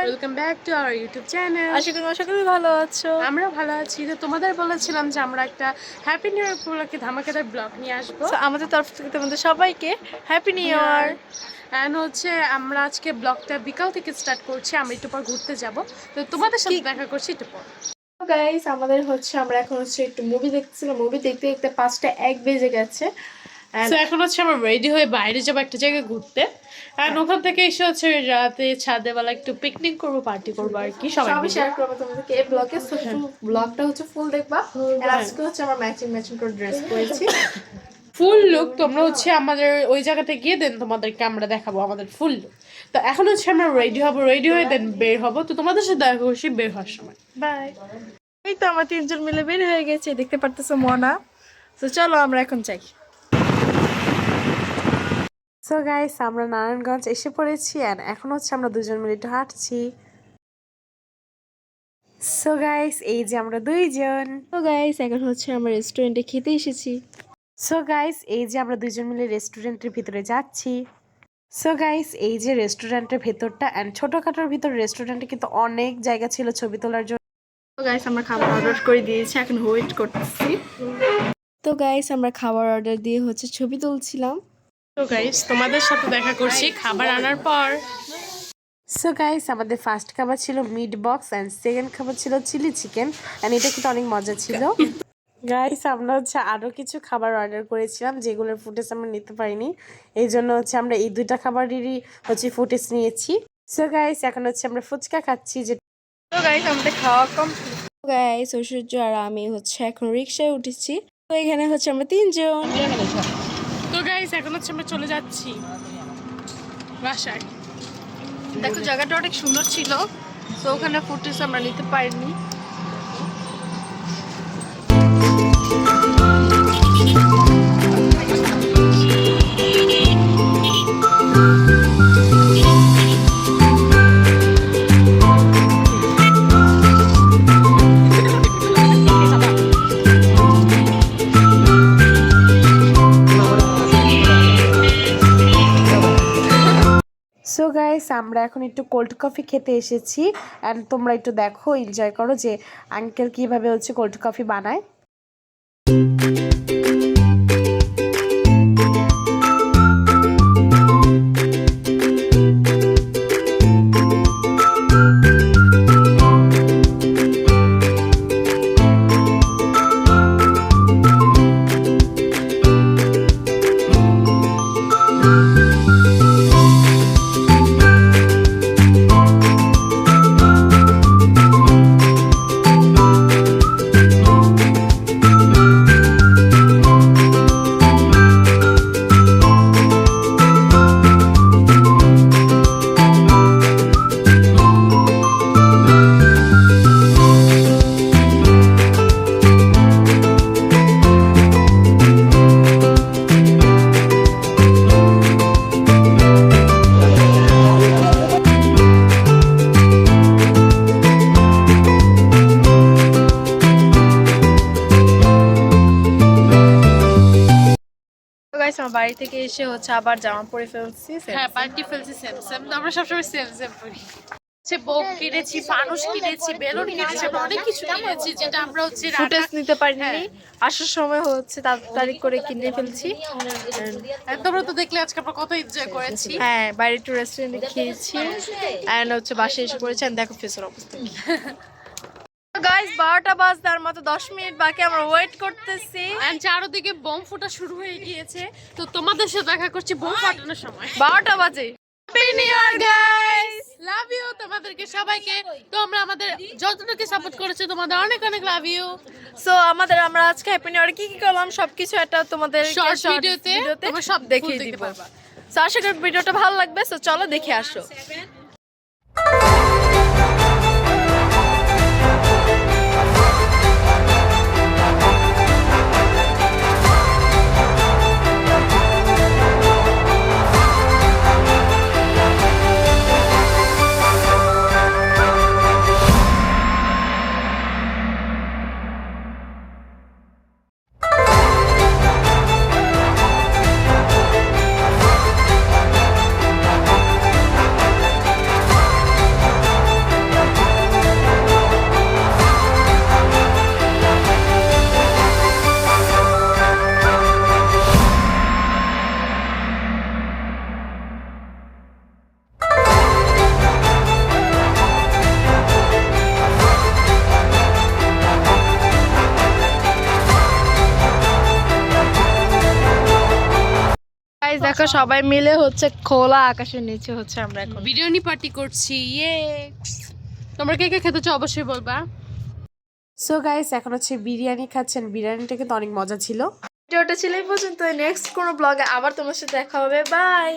Welcome back to our YouTube channel. আশা করি সকলে ভালো আছো। আমরা ভালো আছি। তো তোমাদের বলেছিলাম যে আমরা একটা হ্যাপি নিউ ইয়ার উপলক্ষে ধামাকাদার ব্লগ নিয়ে আসবো। আমাদের তরফ থেকে তোমাদের সবাইকে হ্যাপি নিউ ইয়ার। অ্যান্ড হচ্ছে আমরা আজকে ব্লগটা বিকাল থেকে স্টার্ট করছি। আমরা একটু পর ঘুরতে যাব, তো তোমাদের সাথে দেখা করছি একটু পর। গাইস আমাদের হচ্ছে আমরা এখন হচ্ছে একটু মুভি দেখছিলাম, মুভি দেখতে দেখতে 5:01 বেজে গেছে। তো এখন হচ্ছে আমরা রেডি হয়ে বাইরে যাবো একটা জায়গায় ঘুরতে, আর ওখান থেকে এসে হচ্ছে রাতে ছাদে বেলা একটু পিকনিক করবো, পার্টি করবো আর কি। সবাই শেয়ার করবো তোমাদেরকে এই ব্লগে। সো ব্লগটা হচ্ছে ফুল দেখবা। আর আজকে হচ্ছে আমরা ম্যাচিং করে ড্রেস পরেছি, ফুল লুক। তোমরা হচ্ছে আমাদের ওই জায়গাতে গিয়ে দেন তোমাদেরকে আমরা দেখাবো আমাদের ফুল লুক। তো এখন হচ্ছে আমরা রেডি হবো, রেডি হয়ে দেন বের হবো। তো তোমাদের সাথে দেখা করছি বের হওয়ার সময়। বাই। এই তো আমরা তিনজন মিলে বের হয়ে গেছি, দেখতে পারতেছো মনা। তো চলো আমরা এখন যাই। সো গাইস আমরা নারায়ণগঞ্জ এসে পড়েছি, আর এখন হচ্ছে আমরা দুজন মিলে একটু হাঁটছি। সো গাইস এই যে আমরা দুইজন। তো গাইস এখন হচ্ছে আমরা রেস্টুরেন্টে খেতে এসেছি। সো গাইস এই যে আমরা দুজন মিলে রেস্টুরেন্টের ভিতরে যাচ্ছি। সো গাইস এই যে রেস্টুরেন্টের ভেতরটা, অ্যান্ড ছোটখাটোর ভিতর রেস্টুরেন্টে কিন্তু অনেক জায়গা ছিল ছবি তোলার জন্য। তো গাইস আমরা খাবার অর্ডার করে দিয়েছি, এখন ওয়েট করতেছি। তো গাইস আমরা খাবার অর্ডার দিয়ে হচ্ছে ছবি তুলছিলাম। তো গাইস তোমাদের সাথে দেখা করছি খাবার আনার পর। সো গাইস আমাদের ফার্স্ট খাবার ছিল মিট বক্স, অ্যান্ড সেকেন্ড খাবার ছিল চিলি চিকেন, অ্যান্ড এটা কিন্তু অনেক মজা ছিল। গাইস আমরা হচ্ছে আরও কিছু খাবার অর্ডার করেছিলাম যেগুলোর ফুটেজ আমরা নিতে পারিনি, এই জন্য হচ্ছে আমরা এই দুইটা খাবারেরই হচ্ছে ফুটেজ নিয়েছি। সো গাইস এখন হচ্ছে আমরা ফুচকা খাচ্ছি। যে তো গাইস আমাদের খাওয়া কমপ্লিট। গাইস ঐশ্বর্য আর আমি হচ্ছে এখন রিকশায় উঠেছি। তো এখানে হচ্ছে আমরা তিনজন। তো গাইস এখন হচ্ছে আমরা চলে যাচ্ছি বাসায়। দেখো জায়গাটা অনেক সুন্দর ছিল, তো ওখানে ফুটেজ আমরা নিতে পারিনি। সো গাইস আমরা এখন একটু কোল্ড কফি খেতে এসেছি, অ্যান্ড তোমরা একটু দেখো, এনজয় করো যে আঙ্কেল কিভাবে হচ্ছে কোল্ড কফি বানায়। আমার বাড়ি থেকে এসে হচ্ছে আবার জামা পরে ফেলছি। হ্যাঁ পার্টি ফেলছি সেম সেম, আমরা সবসময় সেম সেম পরি। হচ্ছে বোম কিনেছি, ফানুস কিনেছি, বেলুন কিনেছি, আমরা অনেক কিছু কিনেছি যেটা আমরা হচ্ছে ফুটেজ নিতে পারিনি। আসার সময় হচ্ছে তাড়াতাড়ি করে কিনে ফেলছি। তোমরা তো দেখলে আজকে আমরা কত এনজয় করেছি। হ্যাঁ বাইরে একটু রেস্টুরেন্টে খেয়েছি, এন্ড হচ্ছে বাসায় এসে পড়েছি। দেখো ফেসের অবস্থা। গাইস 12টা বাজতে মাত্র 10 মিনিট বাকি, আমরা ওয়েট করতেছি। এন্ড চারদিকে বোম ফোটা শুরু হয়ে গিয়েছে, তো তোমাদের সাথে দেখা করছি বোম ফাটানোর সময়। 12টা বাজে। Happy new year guys, love you তোমাদেরকে সবাইকে। তোমরা আমাদের যতটুকু সাপোর্ট করেছো তোমাদের অনেক অনেক লাভ ইউ। সো আমরা আজকে হ্যাপি নিউ ইয়ারে কি কি করলাম সবকিছু একটা তোমাদের শর্ট ভিডিওতে তোমরা সব দেখিয়ে দিব। সো আশা করি ভিডিওটা ভালো লাগবে। সো চলো দেখে আসো। গাইস দেখো সবাই মিলে হচ্ছে খোলা আকাশের নিচে হচ্ছে আমরা এখন বিরিয়ানি পার্টি করছি ইয়ে তোমরা কে কে খেতে চাও অবশ্যই বলবা। সো গাইস এখন হচ্ছে বিরিয়ানি খাচ্ছেন, বিরিয়ানিটা কিন্তু অনেক মজা ছিল। ভিডিওটা ছিল এই পর্যন্ত, নেক্সট কোনো ব্লগে আবার তোমার সাথে দেখা হবে, বাই।